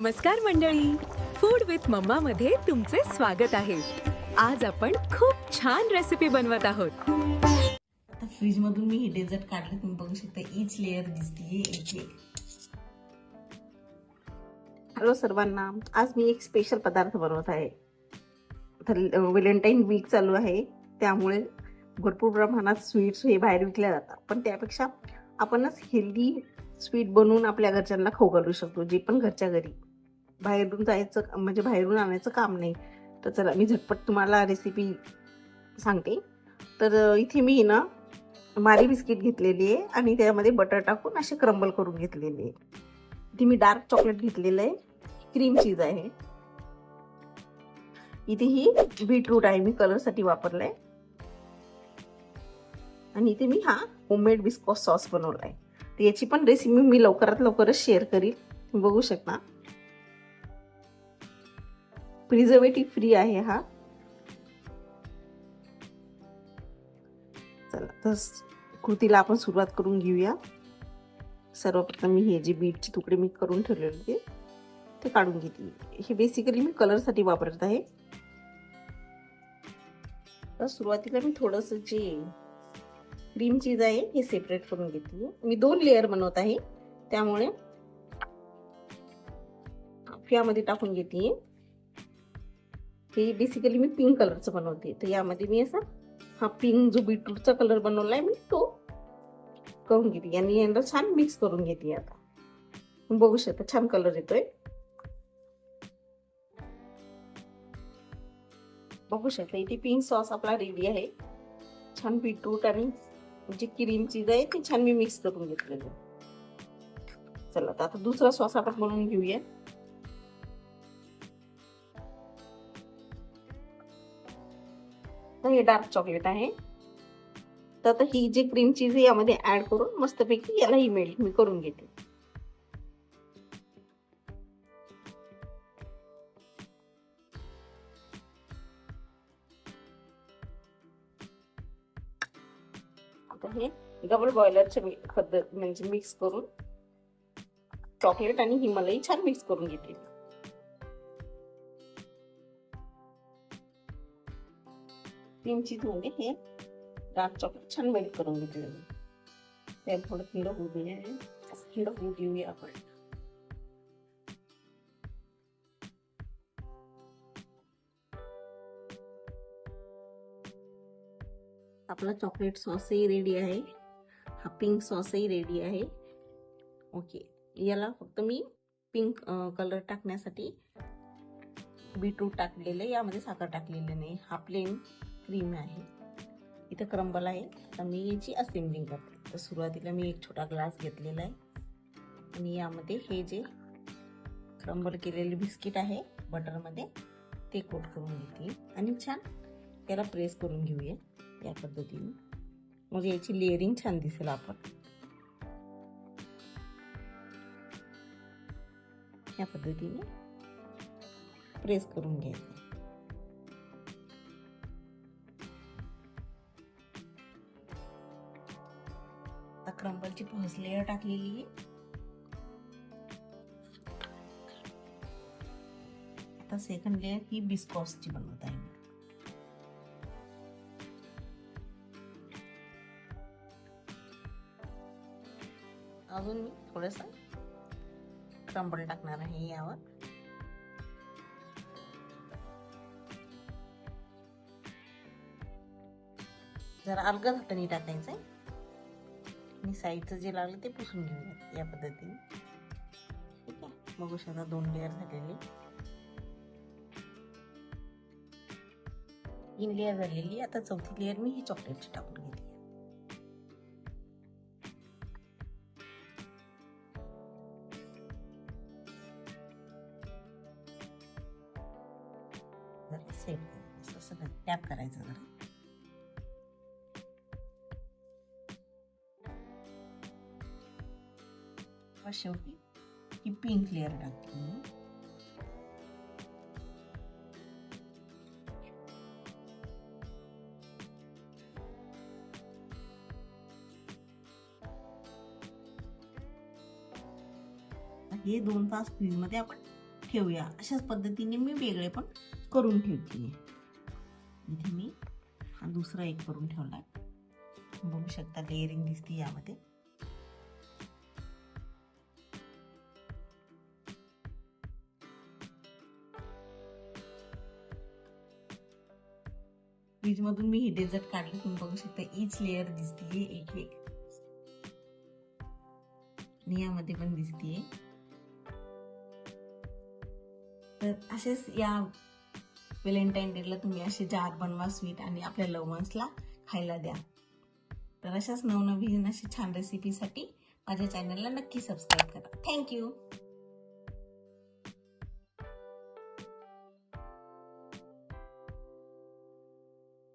नमस्कार मंडळी, food with mamma मध्ये तुमचे स्वागत आहे. आज आपण खूप छान रेसिपी बनवत आहोत. आता फ्रीज मधून मी हे डेझर्ट काढले, तुम्ही बघू शकता. ईच लेअर दिसतीये एक एक. हॅलो सर्वांना, आज मी एक स्पेशल पदार्थ बनवत आहे. तर व्हॅलेंटाईन वीक चालू आहे, त्यामुळे भरपूर प्रमाणात स्वीट्स हे बाहेर विकल्या जातात. पण त्यापेक्षा आपणच हेल्दी स्वीट बनवून आपल्या घरच्यांना खाऊ घालू शकतो, जे पण घरच्या घरी. बाहेरून जायचं म्हणजे बाहेरून आणायचं काम नाही. तर चला मी झटपट तुम्हाला रेसिपी सांगते. तर इथे मी ना मारी बिस्किट घेतलेली आहे आणि त्यामध्ये बटर टाकून असे क्रम्बल करून घेतलेले आहे. इथे मी डार्क चॉकलेट घेतलेलं आहे, क्रीम चीज आहे. इथे ही बीटरूट आहे, मी कलरसाठी वापरलाय. आणि इथे मी हा होममेड बिस्कॉस सॉस बनवलाय. तर याची पण रेसिपी मी लवकरात लवकरच शेअर करील. तुम्ही बघू शकता, प्रिझर्वेटिव्ह फ्री आहे हा. चला तर कृतीला आपण सुरुवात करून घेऊया. सर्वप्रथम मी हे जे बीटचे तुकडे मी करून ठेवलेले होते ते काढून घेतले. हे बेसिकली मी कलरसाठी वापरत आहे. तर सुरुवातीला मी थोडंसं जे क्रीम चीज आहे हे सेपरेट करून घेतली. मी 2 लेअर बनवत आहे, त्यामुळे यामध्ये टाकून घेतली. हे बेसिकली मी पिंक कलरचं बनवते. तर यामध्ये मी असा हा पिंक जो बीटरूटचा कलर बनवलाय मी तो करून घेते आणि यांना छान मिक्स करून घेते. आता बघू शकता छान कलर येतोय. बघू शकता इथे पिंक सॉस आपला रेडी आहे. छान बीटरूट आणि जी क्रीम चीज आहे ती छान मी मिक्स करून घेतलेली. चला आता दुसरा सॉस आपण बनवून घेऊया. हे डार्क चॉकलेट आहे. तर आता ही जी क्रीम चीज आहे यामध्ये ऍड करून मस्तपैकी याला ही मेल्ट मी करून घेते. आता हे डबल बॉयलरच्या पद्धत म्हणजे मिक्स करून चॉकलेट आणि ही मलाई छान मिक्स करून घेते. क्रीम चीज मध्ये हे डार्क चॉकलेट छान मेल्ट करून घेतले. त्याला थोडं थंड होऊ देऊया आपण. आपला चॉकलेट सॉसही रेडी आहे, हा पिंक सॉसही रेडी आहे. ओके, याला फक्त मी पिंक कलर टाकण्यासाठी बीटरूट टाकलेलं आहे, यामध्ये साखर टाकलेली नाही. हा प्लेन क्रीम आहे. इथं क्रम्बल आहे. तर मी याची असेंबलिंग करते. तर सुरुवातीला मी एक छोटा ग्लास घेतलेला आहे आणि यामध्ये हे जे क्रम्बल केलेले बिस्किट आहे बटरमध्ये ते कोट करून घेते आणि छान त्याला प्रेस करून घेऊया या पद्धतीने. मग याची लेअरिंग छान दिसेल. आपण या पद्धतीने प्रेस करून घ्यायचं. आता क्रम्बलची फर्स्ट लेअर टाकलेली आहे. आता सेकंड लेअर ही बिस्कॉसची बनवत आहे. अजून मी थोडंसं क्रम्बल टाकणार आहे यावर. जरा अलगद हाताने टाकायचंय आणि साईडचं जे लागलं ते पुसून घेऊयात या पद्धतीने. ठीक आहे, बघू शकता 2 लेअर झालेले. 3 लेअर झालेली. आता चौथी लेअर मी ही चॉकलेटची टाकून घेतली. सेट करायचं, असं टॅप करायचं जरा. शेवटी ही पिंक लेअर टाकली. हे 2 तास फ्रीज मध्ये आपण ठेवूया. अशाच पद्धतीने मी वेगळे पण करून ठेवते. इथे मी हा दुसरा एक करून ठेवलाय. बघू शकता लेअरिंग दिसते यामध्ये. फ्रीज मधून मी ही डेझर्ट काढली. तुम्ही बघू शकता ईच लेअर दिसतीये एक एक. आणि यामध्ये पण दिसतीये. तर असेच या व्हॅलेंटाईन डेला तुम्ही असे जार बनवा स्वीट आणि आपल्या लव्ह वन्सला खायला द्या. तर अशाच नवनवीन अशी छान रेसिपीसाठी माझ्या चॅनलला नक्की सबस्क्राईब करा. थँक्यू.